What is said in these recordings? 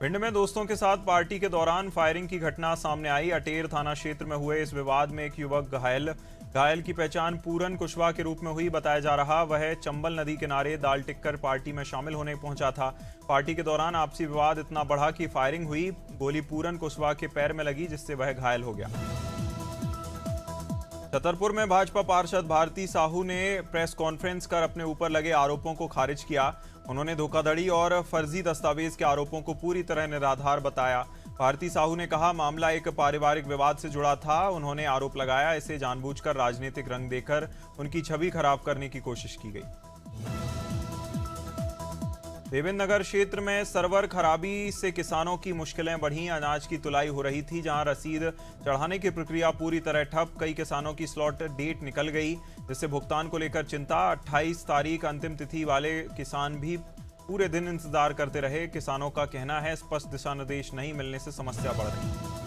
भिंड में दोस्तों के साथ पार्टी के दौरान फायरिंग की घटना सामने आई। अटेर थाना क्षेत्र में हुए इस विवाद में एक युवक घायल की पहचान पूरन कुशवाहा के रूप में हुई। बताया जा रहा वह चंबल नदी किनारे दाल टिक्कर पार्टी में शामिल होने पहुंचा था। पार्टी के दौरान आपसी विवाद इतना बढ़ा कि फायरिंग हुई। गोली पूरन कुशवाहा के पैर में लगी, जिससे वह घायल हो गया। छतरपुर में भाजपा पार्षद भारती साहू ने प्रेस कॉन्फ्रेंस कर अपने ऊपर लगे आरोपों को खारिज किया। उन्होंने धोखाधड़ी और फर्जी दस्तावेज के आरोपों को पूरी तरह निराधार बताया। भारती साहू ने कहा, मामला एक पारिवारिक विवाद से जुड़ा था। उन्होंने आरोप लगाया, इसे जानबूझकर राजनीतिक रंग देकर उनकी छवि खराब करने की कोशिश की गई। देवेंद्र नगर क्षेत्र में सर्वर खराबी से किसानों की मुश्किलें बढ़ी। अनाज की तुलाई हो रही थी, जहां रसीद चढ़ाने की प्रक्रिया पूरी तरह ठप। कई किसानों की स्लॉट डेट निकल गई, जिससे भुगतान को लेकर चिंता। 28 तारीख अंतिम तिथि वाले किसान भी पूरे दिन इंतजार करते रहे। किसानों का कहना है, स्पष्ट दिशा निर्देश नहीं मिलने से समस्या बढ़ रही।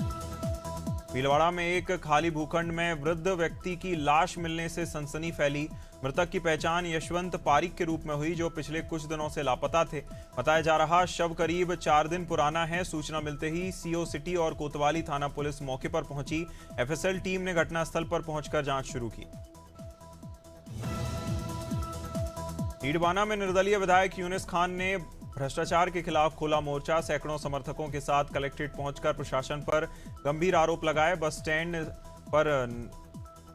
भीलवाड़ा में एक खाली भूखंड में वृद्ध व्यक्ति की लाश मिलने से सनसनी फैली। मृतक की पहचान यशवंत पारिक के रूप में हुई, जो पिछले कुछ दिनों से लापता थे। बताया जा रहा शव करीब 4 दिन पुराना है। सूचना मिलते ही सीओ सिटी और कोतवाली थाना पुलिस मौके पर पहुंची। एफएसएल टीम ने घटनास्थल पर पहुंचकर जांच शुरू की। ईडवाना में निर्दलीय विधायक यूनिस खान ने भ्रष्टाचार के खिलाफ खोला मोर्चा। सैकड़ों समर्थकों के साथ कलेक्ट्रेट पहुंचकर प्रशासन पर गंभीर आरोप लगाए। बस स्टैंड पर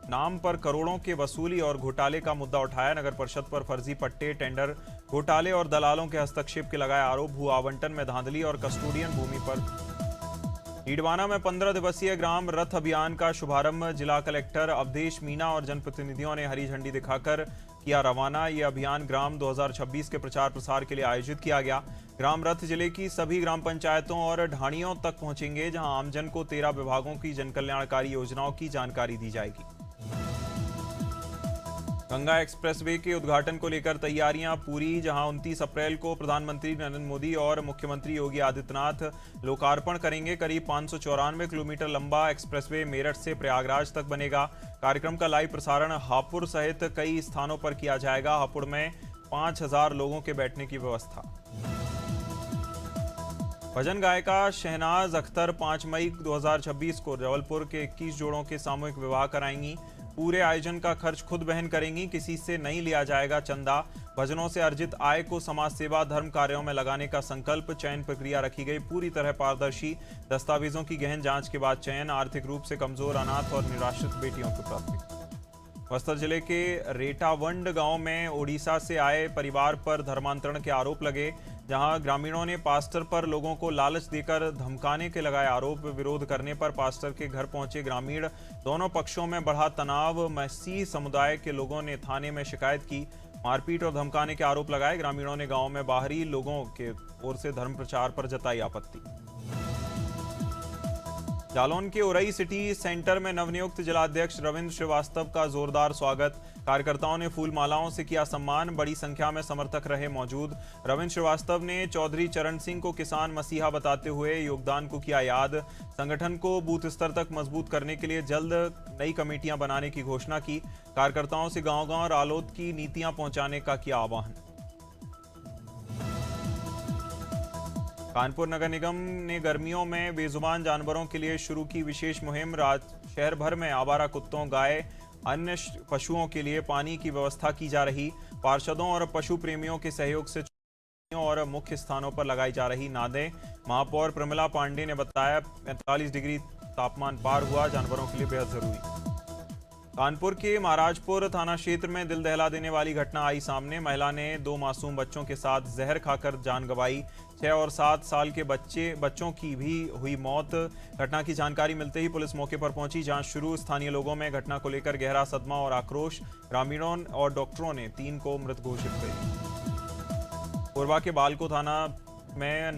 नाम पर करोड़ों के वसूली और घोटाले का मुद्दा उठाया। नगर परिषद पर फर्जी पट्टे, टेंडर घोटाले और दलालों के हस्तक्षेप के लगाए आरोप। भू आवंटन में धांधली और कस्टोडियन भूमि पर। ईडवाना में 15 दिवसीय ग्राम रथ अभियान का शुभारंभ जिला कलेक्टर अवधेश मीणा और जनप्रतिनिधियों ने हरी झंडी दिखाकर किया रवाना। ये अभियान ग्राम 2026 के प्रचार प्रसार के लिए आयोजित किया गया। ग्राम रथ जिले की सभी ग्राम पंचायतों और ढाणियों तक पहुंचेंगे, जहां आमजन को 13 विभागों की जनकल्याणकारी योजनाओं की जानकारी दी जाएगी। गंगा एक्सप्रेसवे के उद्घाटन को लेकर तैयारियां पूरी, जहां 29 अप्रैल को प्रधानमंत्री नरेंद्र मोदी और मुख्यमंत्री योगी आदित्यनाथ लोकार्पण करेंगे। करीब 594 किलोमीटर लंबा एक्सप्रेसवे मेरठ से प्रयागराज तक बनेगा। कार्यक्रम का लाइव प्रसारण हापुड़ सहित कई स्थानों पर किया जाएगा। हापुड़ में 5000 लोगों के बैठने की व्यवस्था। भजन गायिका शहनाज अख्तर 5 मई 2026 को जबलपुर के 21 जोड़ों के सामूहिक विवाह कराएंगी। पूरे आयोजन का खर्च खुद वहन करेंगी, किसी से नहीं लिया जाएगा चंदा। भजनों से अर्जित आय को समाज सेवा धर्म कार्यों में लगाने का संकल्प। चयन प्रक्रिया रखी गई पूरी तरह पारदर्शी। दस्तावेजों की गहन जांच के बाद चयन। आर्थिक रूप से कमजोर, अनाथ और निराश्रित बेटियों को प्राथमिकता। बस्तर जिले के रेटावंड गांव में ओडिशा से आए परिवार पर धर्मांतरण के आरोप लगे, जहां ग्रामीणों ने पास्टर पर लोगों को लालच देकर धमकाने के लगाए आरोप। विरोध करने पर पास्टर के घर पहुंचे ग्रामीण। दोनों पक्षों में बढ़ा तनाव। मसीह समुदाय के लोगों ने थाने में शिकायत की। मारपीट और धमकाने के आरोप लगाए। ग्रामीणों ने गांव में बाहरी लोगों के ओर से धर्म प्रचार पर जताई आपत्ति। जालौन के उरई सिटी सेंटर में नवनियुक्त जिलाध्यक्ष रविंद्र श्रीवास्तव का जोरदार स्वागत। कार्यकर्ताओं ने फूल मालाओं से किया सम्मान। बड़ी संख्या में समर्थक रहे मौजूद। रविंद्र श्रीवास्तव ने चौधरी चरण सिंह को किसान मसीहा बताते हुए योगदान को किया याद। संगठन को बूथ स्तर तक मजबूत करने के लिए जल्द नई कमेटियां बनाने की घोषणा की। कार्यकर्ताओं से गांव-गांव रालोद की नीतियां पहुंचाने का किया आह्वान। कानपुर नगर निगम ने गर्मियों में बेजुबान जानवरों के लिए शुरू की विशेष मुहिम। शहर भर में आवारा कुत्तों, गाय, अन्य पशुओं के लिए पानी की व्यवस्था की जा रही। पार्षदों और पशु प्रेमियों के सहयोग से और मुख्य स्थानों पर लगाई जा रही नादें। महापौर प्रमिला पांडे ने बताया, 45 डिग्री तापमान पार हुआ, जानवरों के लिए बेहद जरूरी। कानपुर के महाराजपुर थाना क्षेत्र में दिल दहला देने वाली घटना आई सामने। महिला ने 2 मासूम बच्चों के साथ जहर खाकर जान गंवाई। 6 और 7 साल के बच्चों की भी हुई मौत। घटना की जानकारी मिलते ही पुलिस मौके पर पहुंची। जांच शुरू। स्थानीय लोगों में घटना को लेकर गहरा सदमा और आक्रोश। ग्रामीणों और डॉक्टरों ने 3 को मृत घोषित किया। कोरबा के बालको थाना में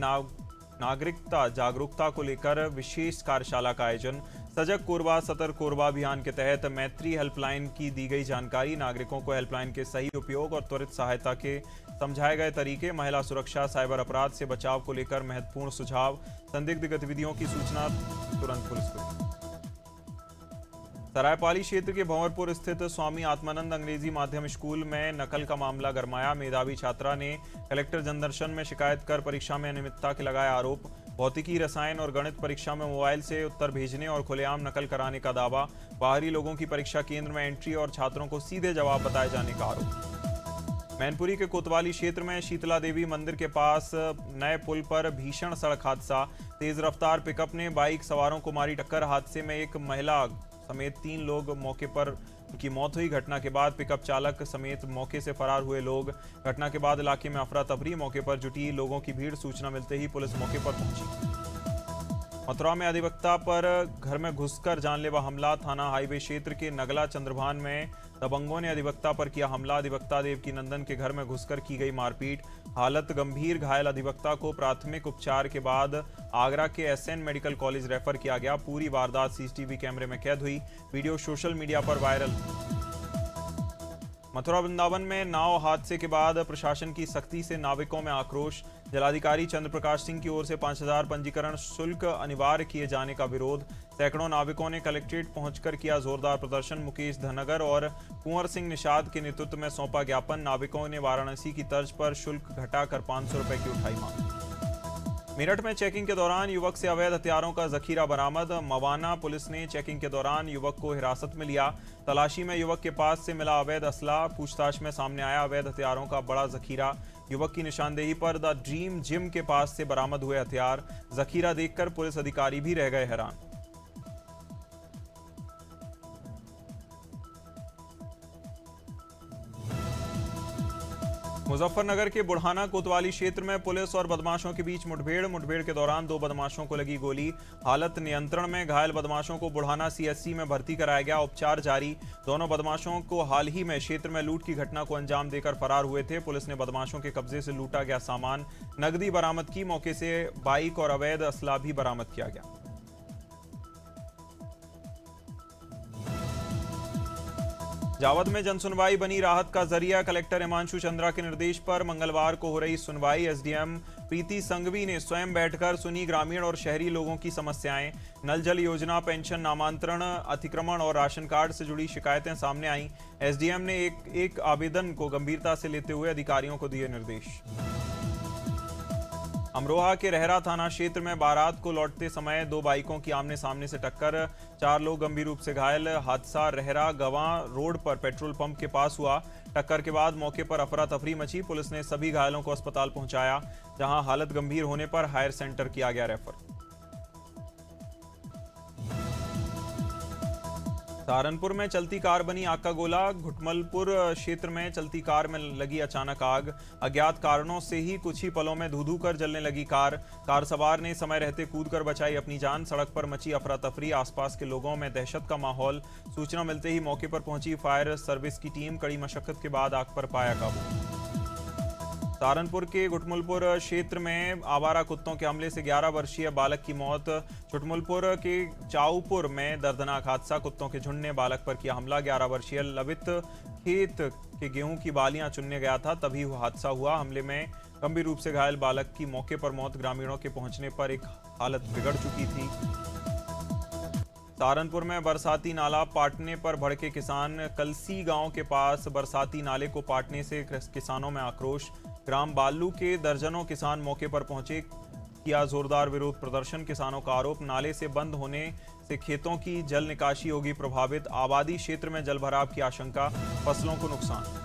नागरिकता जागरूकता को लेकर विशेष कार्यशाला का आयोजन। सजग कोरबा सतर्क कोरबा अभियान के तहत मैत्री हेल्पलाइन की दी गई जानकारी। नागरिकों को हेल्पलाइन के सही उपयोग और त्वरित सहायता के समझाए गए तरीके। महिला सुरक्षा, साइबर अपराध से बचाव को लेकर महत्वपूर्ण सुझाव। संदिग्ध गतिविधियों की सूचना तुरंत पुलिस को। सरायपाली क्षेत्र के भंवरपुर स्थित स्वामी आत्मानंद अंग्रेजी माध्यम स्कूल में नकल का मामला गरमाया। मेधावी छात्रा ने कलेक्टर जनदर्शन में शिकायत कर परीक्षा में अनियमितता के लगाए आरोप। भौतिकी, रसायन और गणित परीक्षा में मोबाइल से उत्तर भेजने और खुलेआम नकल कराने का दावा। बाहरी लोगों की परीक्षा केंद्र में एंट्री और छात्रों को सीधे जवाब बताए जाने का आरोप। मैनपुरी के कोतवाली क्षेत्र में शीतला देवी मंदिर के पास नए पुल पर भीषण सड़क हादसा। तेज रफ्तार पिकअप ने बाइक सवारों को मारी टक्कर। हादसे में एक महिला समेत 3 लोग मौके पर की मौत हुई। घटना के बाद पिकअप चालक समेत मौके से फरार हुए लोग। घटना के बाद इलाके में अफरा तफरी। मौके पर जुटी लोगों की भीड़। सूचना मिलते ही पुलिस मौके पर पहुंची। मथुरा में अधिवक्ता पर घर में घुसकर जानलेवा हमला। थाना हाईवे क्षेत्र के नगला चंद्रभान में दबंगों ने अधिवक्ता पर किया हमला। अधिवक्ता देवकी नंदन के घर में घुसकर की गई मारपीट। हालत गंभीर घायल अधिवक्ता को प्राथमिक उपचार के बाद आगरा के एसएन मेडिकल कॉलेज रेफर किया गया। पूरी वारदात सीसीटीवी कैमरे में कैद हुई। वीडियो सोशल मीडिया पर वायरल। मथुरा वृंदावन में नाव हादसे के बाद प्रशासन की सख्ती से नाविकों में आक्रोश। जिलाधिकारी चंद्र प्रकाश सिंह की ओर से 5000 पंजीकरण शुल्क अनिवार्य किए जाने का विरोध। सैकड़ों नाविकों ने कलेक्ट्रेट पहुंचकर किया जोरदार प्रदर्शन। मुकेश धनगर और कुंवर सिंह निषाद के नेतृत्व में सौंपा ज्ञापन। नाविकों ने वाराणसी की तर्ज पर शुल्क घटाकर 500 रुपए की उठाई मांग। मेरठ में चेकिंग के दौरान युवक से अवैध हथियारों का जखीरा बरामद। मवाना पुलिस ने चेकिंग के दौरान युवक को हिरासत में लिया। तलाशी में युवक के पास से मिला अवैध असला। पूछताछ में सामने आया अवैध हथियारों का बड़ा जखीरा। युवक की निशानदेही पर द ड्रीम जिम के पास से बरामद हुए हथियार। जखीरा देखकर पुलिस अधिकारी भी रह गए हैरान। मुजफ्फरनगर के बुढ़ाना कोतवाली क्षेत्र में पुलिस और बदमाशों के बीच मुठभेड़ के दौरान 2 बदमाशों को लगी गोली। हालत नियंत्रण में। घायल बदमाशों को बुढ़ाना सीएचसी में भर्ती कराया गया। उपचार जारी। दोनों बदमाशों को हाल ही में क्षेत्र में लूट की घटना को अंजाम देकर फरार हुए थे। पुलिस ने बदमाशों के कब्जे से लूटा गया सामान, नकदी बरामद की। मौके से बाइक और अवैध असला भी बरामद किया गया। जावद में जनसुनवाई बनी राहत का जरिया। कलेक्टर हिमांशु चंद्रा के निर्देश पर मंगलवार को हो रही सुनवाई। एसडीएम प्रीति संघवी ने स्वयं बैठकर सुनी ग्रामीण और शहरी लोगों की समस्याएं। नल जल योजना, पेंशन नामांतरण, अतिक्रमण और राशन कार्ड से जुड़ी शिकायतें सामने आईं। एसडीएम ने एक आवेदन को गंभीरता से लेते हुए अधिकारियों को दिए निर्देश। अमरोहा के रहरा थाना क्षेत्र में बारात को लौटते समय 2 बाइकों की आमने सामने से टक्कर। 4 लोग गंभीर रूप से घायल। हादसा रहरा गवां रोड पर पेट्रोल पंप के पास हुआ। टक्कर के बाद मौके पर अफरा तफरी मची। पुलिस ने सभी घायलों को अस्पताल पहुंचाया, जहां हालत गंभीर होने पर हायर सेंटर किया गया रेफर। सहारनपुर में चलती कार बनी आग का गोला। घुटमलपुर क्षेत्र में चलती कार में लगी अचानक आग। अज्ञात कारणों से ही कुछ ही पलों में धू-धू कर जलने लगी कार। कार सवार ने समय रहते कूदकर बचाई अपनी जान। सड़क पर मची अफरा तफरी। आसपास के लोगों में दहशत का माहौल। सूचना मिलते ही मौके पर पहुंची फायर सर्विस की टीम। कड़ी मशक्कत के बाद आग पर पाया काबू। सहारनपुर के घुटमुलपुर क्षेत्र में आवारा कुत्तों के हमले से 11 वर्षीय बालक की मौत। छुटमुलपुर के चाऊपुर में दर्दनाक हादसा। कुत्तों के झुंड ने बालक पर किया हमला। 11 वर्षीय लवित खेत के गेहूं की बालियां चुनने गया था, तभी हादसा हुआ। हमले में गंभीर रूप से घायल बालक की मौके पर मौत। ग्रामीणों के पहुंचने पर एक हालत बिगड़ चुकी थी। सहारनपुर में बरसाती नाला पाटने पर भड़के किसान। कलसी गांव के पास बरसाती नाले को पाटने से किसानों में आक्रोश। ग्राम बालू के दर्जनों किसान मौके पर पहुंचे। किया जोरदार विरोध प्रदर्शन। किसानों का आरोप, नाले से बंद होने से खेतों की जल निकासी होगी प्रभावित। आबादी क्षेत्र में जलभराव की आशंका, फसलों को नुकसान।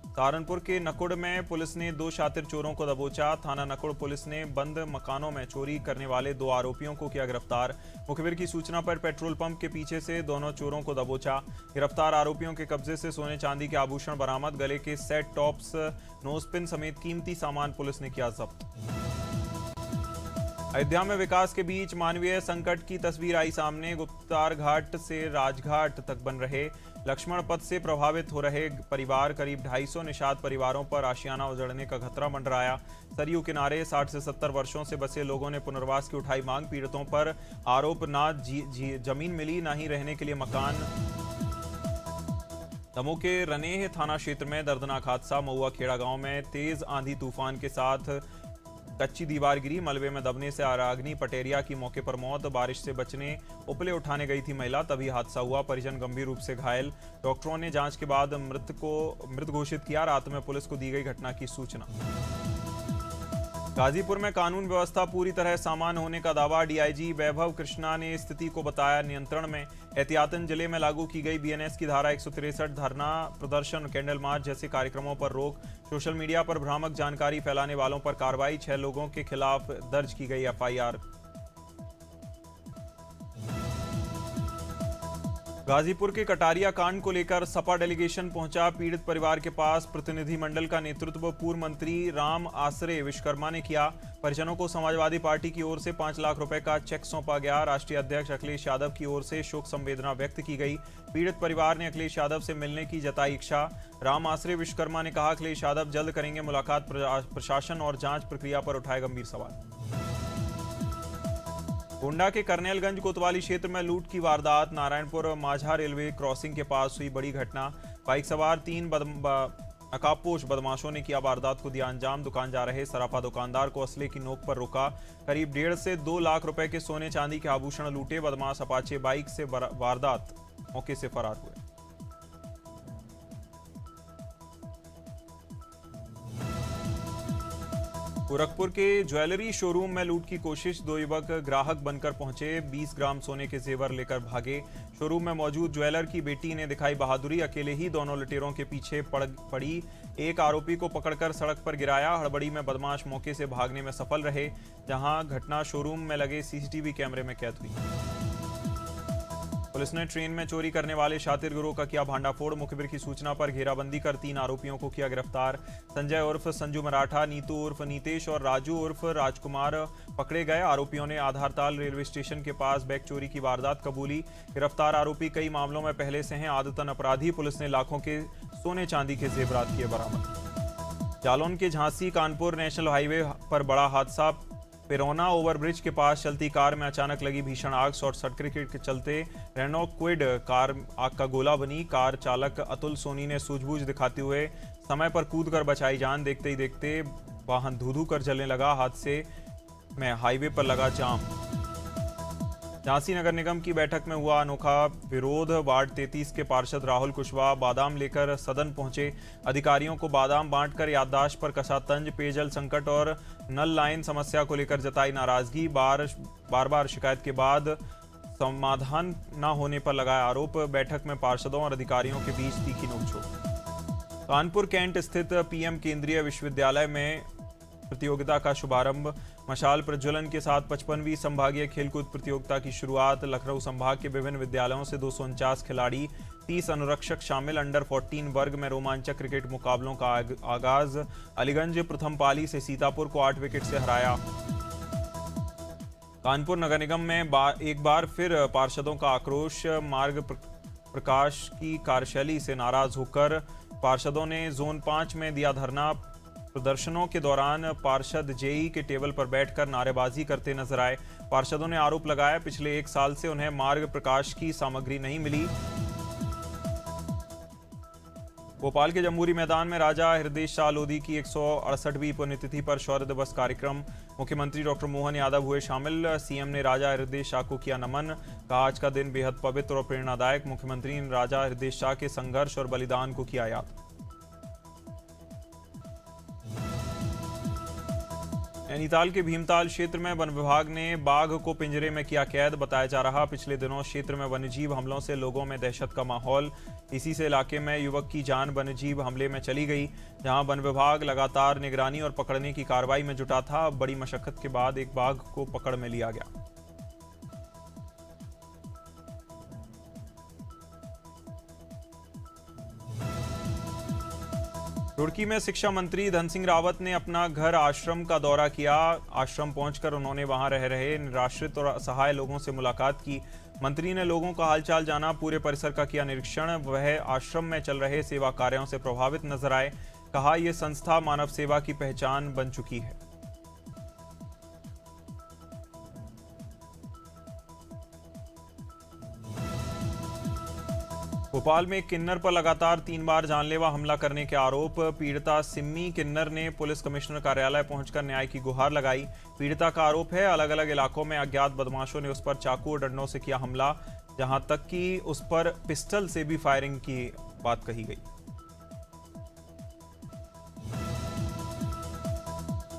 सहारनपुर के नकुड़ में पुलिस ने 2 शातिर चोरों को दबोचा। थाना नकुड़ पुलिस ने बंद मकानों में चोरी करने वाले 2 आरोपियों को किया गिरफ्तार। मुखबिर की सूचना पर पेट्रोल पंप के पीछे से दोनों चोरों को दबोचा। गिरफ्तार आरोपियों के कब्जे से सोने चांदी के आभूषण बरामद। गले के सेट, टॉप्स, नोजपिन समेत कीमती सामान पुलिस ने किया जब्त। अयोध्या में विकास के बीच मानवीय संकट की तस्वीर आई सामने। गुप्तार घाट से राजघाट तक बन रहे लक्ष्मण पथ से प्रभावित हो रहे परिवार। करीब 250 निषाद परिवारों पर आशियाना उजड़ने का खतरा मंडराया। सरयू किनारे 60 से 70 वर्षों से बसे लोगों ने पुनर्वास की उठाई मांग। पीड़ितों पर आरोप, ना जमीन मिली, ना ही रहने के लिए मकान। दमोह के रनेह थाना क्षेत्र में दर्दनाक हादसा। महुआ खेड़ा गांव में तेज आंधी तूफान के साथ कच्ची दीवार गिरी। मलबे में दबने से आराग्नि पटेरिया की मौके पर मौत। बारिश से बचने उपले उठाने गई थी महिला, तभी हादसा हुआ। परिजन गंभीर रूप से घायल। डॉक्टरों ने जांच के बाद मृत घोषित किया। रात में पुलिस को दी गई घटना की सूचना। गाजीपुर में कानून व्यवस्था पूरी तरह सामान्य होने का दावा। डीआईजी वैभव कृष्णा ने स्थिति को बताया नियंत्रण में। एहतियातन जिले में लागू की गई बीएनएस की धारा 163, धरना प्रदर्शन, कैंडल मार्च जैसे कार्यक्रमों पर रोक। सोशल मीडिया पर भ्रामक जानकारी फैलाने वालों पर कार्रवाई। 6 लोगों के खिलाफ दर्ज की गई एफआईआर। गाजीपुर के कटारिया कांड को लेकर सपा डेलीगेशन पहुंचा। पीड़ित परिवार के पास प्रतिनिधिमंडल का नेतृत्व पूर्व मंत्री राम आसरे विश्वकर्मा ने किया। परिजनों को समाजवादी पार्टी की ओर से 5 लाख रुपए का चेक सौंपा गया। राष्ट्रीय अध्यक्ष अखिलेश यादव की ओर से शोक संवेदना व्यक्त की गई। पीड़ित परिवार ने अखिलेश यादव से मिलने की जताई इच्छा। राम आसरे विश्वकर्मा ने कहा, अखिलेश यादव जल्द करेंगे मुलाकात। प्रशासन और जांच प्रक्रिया पर उठाए गंभीर सवाल। गोंडा के करनेलगंज कोतवाली क्षेत्र में लूट की वारदात। नारायणपुर माझा रेलवे क्रॉसिंग के पास हुई बड़ी घटना। बाइक सवार 3 नकाबपोश बदमाशों ने किया वारदात को दिया अंजाम। दुकान जा रहे सराफा दुकानदार को असले की नोक पर रोका। करीब 1.5 से 2 लाख रुपए के सोने चांदी के आभूषण लूटे। बदमाश अपाचे बाइक से वारदात मौके से फरार हुए। गोरखपुर के ज्वेलरी शोरूम में लूट की कोशिश। 2 युवक ग्राहक बनकर पहुंचे। 20 ग्राम सोने के जेवर लेकर भागे। शोरूम में मौजूद ज्वेलर की बेटी ने दिखाई बहादुरी। अकेले ही दोनों लुटेरों के पीछे पड़ी। एक आरोपी को पकड़कर सड़क पर गिराया। हड़बड़ी में बदमाश मौके से भागने में सफल रहे। जहां घटना शोरूम में लगे सीसीटीवी कैमरे में कैद हुई। पुलिस ने ट्रेन में चोरी करने वाले शातिर गिरोह का किया भांडाफोड़। मुखबिर की सूचना पर घेराबंदी कर 3 आरोपियों को किया गिरफ्तार। संजय उर्फ संजू मराठा, नीतू उर्फ नीतेश और राजू उर्फ राजकुमार पकड़े गए। आरोपियों ने आधारताल रेलवे स्टेशन के पास बैग चोरी की वारदात कबूली। गिरफ्तार आरोपी कई मामलों में पहले से हैं आदतन अपराधी। पुलिस ने लाखों के सोने चांदी के जेवरात किए बरामद। जालौन के झांसी कानपुर नेशनल हाईवे पर बड़ा हादसा। पिरोना ओवरब्रिज के पास चलती कार में अचानक लगी भीषण आग। शॉर्ट सर्किट के चलते रेनो क्विड कार आग का गोला बनी। कार चालक अतुल सोनी ने सूझबूझ दिखाते हुए समय पर कूदकर बचाई जान। देखते ही देखते वाहन धू-धू कर जलने लगा। हादसे में हाईवे पर लगा जाम। झांसी नगर निगम की बैठक में हुआ अनोखा विरोध। वार्ड 33 के पार्षद राहुल कुशवाहा बादाम लेकर सदन पहुंचे। अधिकारियों को बादाम बांटकर याददाश्त पर कसा तंज। पेयजल संकट और नल लाइन समस्या को लेकर जताई नाराजगी। बार शिकायत के बाद समाधान न होने पर लगाया आरोप। बैठक में पार्षदों और अधिकारियों के बीच तीखी नोकझोंक। कानपुर कैंट स्थित पीएम केंद्रीय विश्वविद्यालय में प्रतियोगिता का शुभारंभ। मशाल प्रज्वलन के साथ 55वीं संभागीय खेलकूद प्रतियोगिता की शुरुआत। लखनऊ संभाग के विभिन्न विद्यालयों से 249 खिलाड़ी, 30 अनुरक्षक शामिल। अंडर 14 वर्ग में रोमांचक क्रिकेट मुकाबलों का आगाज। अलीगंज प्रथम पाली से सीतापुर को 8 विकेट से हराया। कानपुर नगर निगम में एक बार फिर पार्षदों का आक्रोश। मार्ग प्रकाश की कार्यशैली से नाराज होकर पार्षदों ने जोन 5 में दिया धरना। प्रदर्शनों के दौरान पार्षद जेई के टेबल पर बैठकर नारेबाजी करते नजर आए। पार्षदों ने आरोप लगाया, पिछले 1 साल से उन्हें मार्ग प्रकाश की सामग्री नहीं मिली। भोपाल के जम्बूरी मैदान में राजा हृदय शाह लोधी की 168वीं पुण्यतिथि पर शौर्य दिवस कार्यक्रम। मुख्यमंत्री डॉक्टर मोहन यादव हुए शामिल। सीएम ने राजा हृदय शाह को किया नमन। कहा, आज का दिन बेहद पवित्र और प्रेरणादायक। मुख्यमंत्री ने राजा हृदय शाह के संघर्ष और बलिदान को किया याद। नैनीताल के भीमताल क्षेत्र में वन विभाग ने बाघ को पिंजरे में किया कैद। बताया जा रहा, पिछले दिनों क्षेत्र में वन्यजीव हमलों से लोगों में दहशत का माहौल। इसी से इलाके में युवक की जान वन्यजीव हमले में चली गई। जहां वन विभाग लगातार निगरानी और पकड़ने की कार्रवाई में जुटा था। अब बड़ी मशक्कत के बाद एक बाघ को पकड़ में लिया गया। रुड़की में शिक्षा मंत्री धन सिंह रावत ने अपना घर आश्रम का दौरा किया। आश्रम पहुंचकर उन्होंने वहां रह रहे निराश्रित और असहाय लोगों से मुलाकात की। मंत्री ने लोगों का हालचाल जाना, पूरे परिसर का किया निरीक्षण। वह आश्रम में चल रहे सेवा कार्यों से प्रभावित नजर आए। कहा, यह संस्था मानव सेवा की पहचान बन चुकी है। भोपाल में किन्नर पर लगातार 3 बार जानलेवा हमला करने के आरोप। पीड़िता सिम्मी किन्नर ने पुलिस कमिश्नर कार्यालय पहुंचकर न्याय की गुहार लगाई। पीड़िता का आरोप है, अलग अलग इलाकों में अज्ञात बदमाशों ने उस पर चाकू और डंडों से किया हमला, जहां तक कि उस पर पिस्टल से भी फायरिंग की बात कही गई।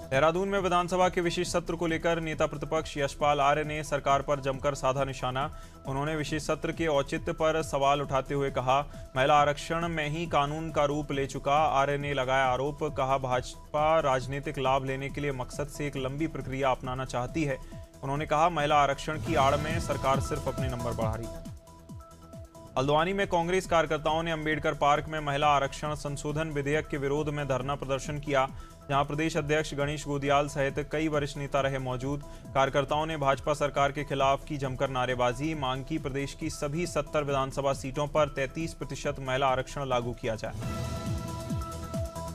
देहरादून में विधानसभा के विशेष सत्र को लेकर नेता प्रतिपक्ष यशपाल आर्य ने सरकार पर जमकर साधा निशाना। उन्होंने विशेष सत्र के औचित्य पर सवाल उठाते हुए कहा, महिला आरक्षण में ही कानून का रूप ले चुका। आर्य ने लगाया आरोप, कहा भाजपा राजनीतिक लाभ लेने के लिए मकसद से एक लंबी प्रक्रिया अपनाना चाहती है। उन्होंने कहा, महिला आरक्षण की आड़ में सरकार सिर्फ अपने नंबर बढ़ा रही है। हल्द्वानी में कांग्रेस कार्यकर्ताओं ने अंबेडकर पार्क में महिला आरक्षण संशोधन विधेयक के विरोध में धरना प्रदर्शन किया, जहां प्रदेश अध्यक्ष गणेश गोदियाल सहित कई वरिष्ठ नेता रहे मौजूद। कार्यकर्ताओं ने भाजपा सरकार के खिलाफ की जमकर नारेबाजी, मांग की प्रदेश की सभी 70 विधानसभा सीटों पर 33% महिला आरक्षण लागू किया जाए।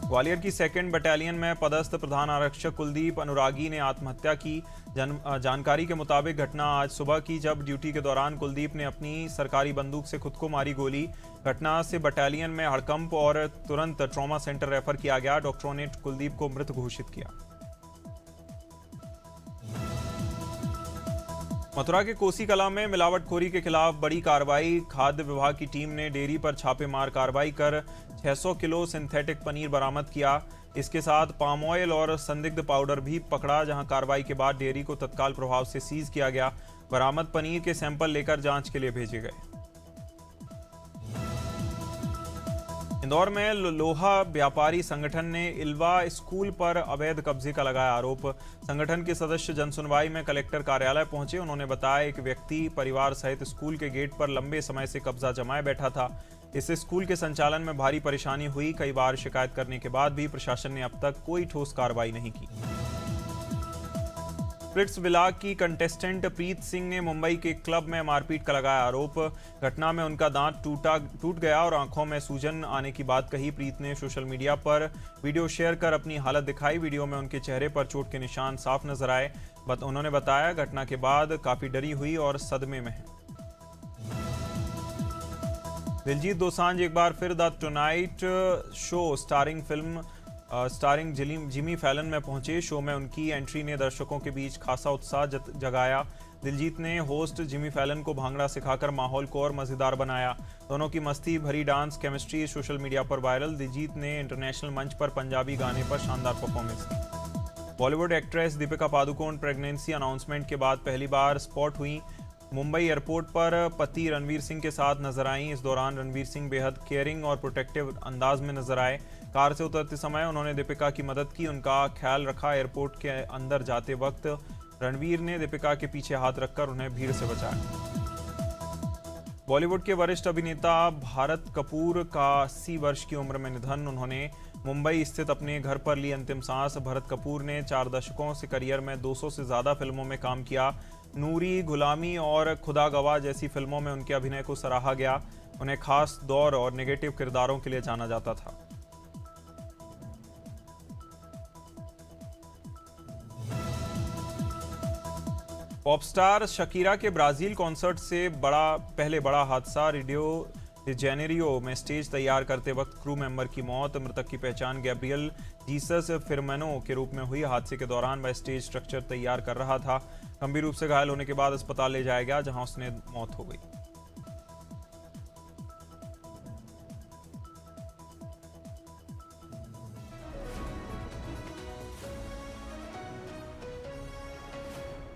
ग्वालियर की 2nd बटालियन में पदस्थ प्रधान आरक्षक कुलदीप अनुरागी ने आत्महत्या की। जानकारी के मुताबिक घटना आज सुबह की, जब ड्यूटी के दौरान कुलदीप ने अपनी सरकारी बंदूक से खुद को मारी गोली। घटना से बटालियन में हड़कंप और तुरंत ट्रॉमा सेंटर रेफर किया गया। डॉक्टरों ने कुलदीप को मृत घोषित किया। मथुरा के कोसी कला में मिलावटखोरी के खिलाफ बड़ी कार्रवाई। खाद्य विभाग की टीम ने डेयरी पर छापेमार कार्रवाई कर 600 किलो सिंथेटिक पनीर बरामद किया। इसके साथ पाम ऑयल और संदिग्ध पाउडर भी पकड़ा, जहां कार्रवाई के बाद डेयरी को तत्काल प्रभाव से सीज किया गया। बरामद पनीर के सैंपल लेकर जांच के लिए भेजे गए। इंदौर में लोहा व्यापारी संगठन ने इल्वा स्कूल पर अवैध कब्जे का लगाया आरोप। संगठन के सदस्य जनसुनवाई में कलेक्टर कार्यालय पहुंचे। उन्होंने बताया, एक व्यक्ति परिवार सहित स्कूल के गेट पर लंबे समय से कब्जा जमाए बैठा था। इससे स्कूल के संचालन में भारी परेशानी हुई। कई बार शिकायत करने के बाद भी प्रशासन ने अब तक कोई ठोस कार्रवाई नहीं की। स्प्लिट्स विला की कंटेस्टेंट प्रीत सिंह ने मुंबई के क्लब में मारपीट का लगाया आरोप। घटना में उनका दांत टूट गया और आंखों में सूजन आने की बात कही। प्रीत ने सोशल मीडिया पर वीडियो शेयर कर अपनी हालत दिखाई। वीडियो में उनके चेहरे पर चोट के निशान साफ नजर आए। उन्होंने बताया, घटना के बाद काफी डरी हुई और सदमे में है। दिलजीत दोसांझ एक बार फिर the tonight show starring Jimmy Fallon में पहुंचे। शो में उनकी एंट्री ने दर्शकों के बीच खासा उत्साह जगाया। दिलजीत ने होस्ट जिमी फैलन को भांगड़ा सिखाकर माहौल को और मजेदार बनाया। दोनों की मस्ती भरी डांस केमिस्ट्री सोशल मीडिया पर वायरल। दिलजीत ने इंटरनेशनल मंच पर पंजाबी गाने पर शानदार परफॉर्मेंस दी। Bollywood actress Deepika Padukone pregnancy announcement के बाद पहली बार स्पॉट हुई। मुंबई एयरपोर्ट पर पति रणवीर सिंह के साथ नजर आईं। इस दौरान रणवीर सिंह बेहद केयरिंग और प्रोटेक्टिव अंदाज में नजर आए। कार से उतरते समय उन्होंने दीपिका की मदद की, उनका ख्याल रखा। एयरपोर्ट के अंदर जाते वक्त रणवीर ने दीपिका के पीछे हाथ रखकर उन्हें भीड़ से बचाया। बॉलीवुड के वरिष्ठ अभिनेता भारत कपूर का 80 वर्ष की उम्र में निधन। उन्होंने मुंबई स्थित अपने घर पर ली अंतिम सांस। भरत कपूर ने 4 दशकों से करियर में 200 से ज्यादा फिल्मों में काम किया। नूरी, गुलामी और खुदा गवाह जैसी फिल्मों में उनके अभिनय को सराहा गया। उन्हें खास दौर और नेगेटिव किरदारों के लिए जाना जाता था। पॉपस्टार शकीरा के ब्राजील कॉन्सर्ट से पहले बड़ा हादसा। रियो डी जेनेरियो में स्टेज तैयार करते वक्त क्रू मेंबर की मौत। मृतक की पहचान गैब्रियल जीसस फिरमेनो के रूप में हुई। हादसे के दौरान वह स्टेज स्ट्रक्चर तैयार कर रहा था। गंभीर रूप से घायल होने के बाद अस्पताल ले जाया गया, जहां उसने मौत हो गई।